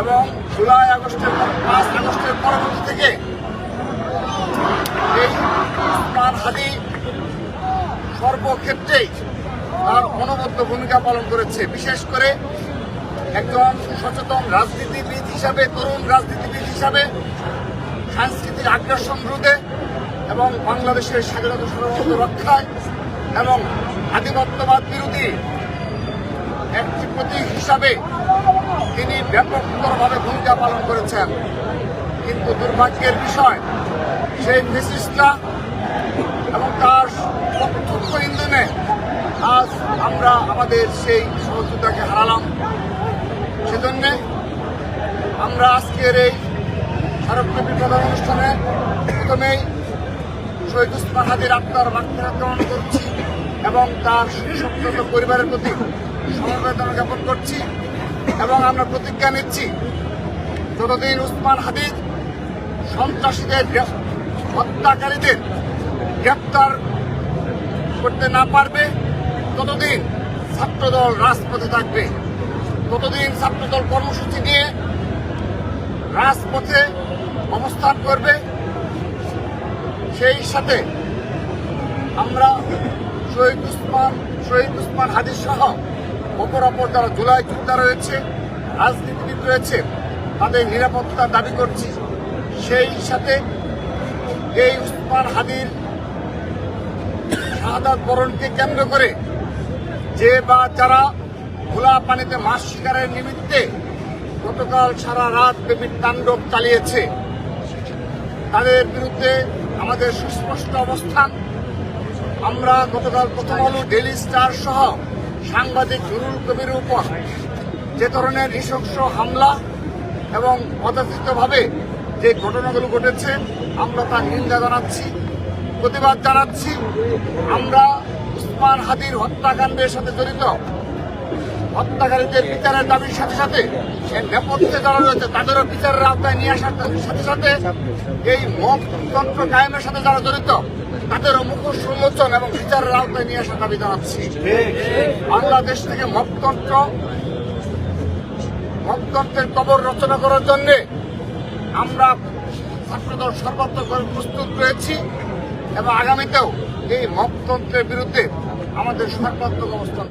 এবং জুলাই আগস্টের 5 আগস্টের পরবর্তী থেকে এই উসমান হাদী সর্বক্ষেত্রেই তার অনবদ্য ভূমিকা পালন করেছে। বিশেষ করে একজন সচেতন রাজনীতিবিদ হিসাবে, তরুণ রাজনীতিবিদ হিসাবে সাংস্কৃতিক আগ্রাসন রোধে এবং বাংলাদেশের স্বাধীনতা সার্বভৌমত্ব রক্ষায় এবং আধিপত্যবাদ বিরোধী একটি প্রতীক হিসাবে তিনি ব্যাপকতরভাবে ভূমিকা পালন করেছেন। কিন্তু দুর্ভাগ্যের বিষয়, সেই ফ্যাসিস্টরা এবং তার প্রত্যক্ষ ইন্ধনে আজ আমরা আমাদের সেই সহযোদ্ধাকে হারালাম। সেজন্য আমরা আজকের এই স্মারকলিপি প্রদান অনুষ্ঠানে প্রথমেই শহীদ উসমান হাদীর আত্মার মাগফিরাত কামনা করছি এবং তার শোকসন্তপ্ত পরিবারের প্রতি সমবেদনা জ্ঞাপন করছি এবং আমরা প্রতিজ্ঞা নিচ্ছি, যতদিন উসমান হাদী সন্ত্রাসীদের হত্যাকারীদের গ্রেপ্তার করতে না পারবে, ততদিন ছাত্রদল রাজপথে থাকবে, ততদিন ছাত্রদল কর্মসূচি নিয়ে রাজপথে অবস্থান করবে। সেই সাথে আমরা শহীদ উসমান হাদী সহ অপর যারা জুলাই যোদ্ধা রয়েছে, রাজনীতিবিদ রয়েছে, তাদের নিরাপত্তা দাবি করছি। সেই সাথে এই উসমান হাদীর শাহাদাত বরণকে কেন্দ্র করে যে বা যারা খোলা পানিতে মাছ শিকারের নিমিত্তে গতকাল সারা রাত ব্যাপী তাণ্ডব চালিয়েছে, তাদের বিরুদ্ধে আমাদের সুস্পষ্ট অবস্থান। আমরা গতকাল প্রথম আলো, ডেইলি স্টার সহ সাংবাদিক নুরুল কবির উপর যে ধরনের নৃশংস হামলা এবং অযাচিতভাবে যে ঘটনাগুলো ঘটেছে, আমরা তার নিন্দা জানাচ্ছি, প্রতিবাদ জানাচ্ছি। আমরা উসমান হাদীর হত্যাকাণ্ডের সাথে জড়িত হত্যাকারীদের বিচারের দাবির সাথে সাথে নেপথ্যে যারা রয়েছে তাদেরও বিচারের আওতায় নিয়ে আসার সাথে সাথে এই মপতন্ত্র কায়েমের সাথে যারা জড়িত তাদেরও মুখোশ উন্মোচন এবং বিচারের আওতায় নিয়ে আসার দাবি জানাচ্ছি। বাংলাদেশ থেকে মপতন্ত্রের কবর রচনা করার জন্য আমরা ছাত্রদল সর্বাত্মক প্রস্তুত রয়েছি এবং আগামীতেও এই মপতন্ত্রের বিরুদ্ধে আমাদের সর্বাত্মক অবস্থান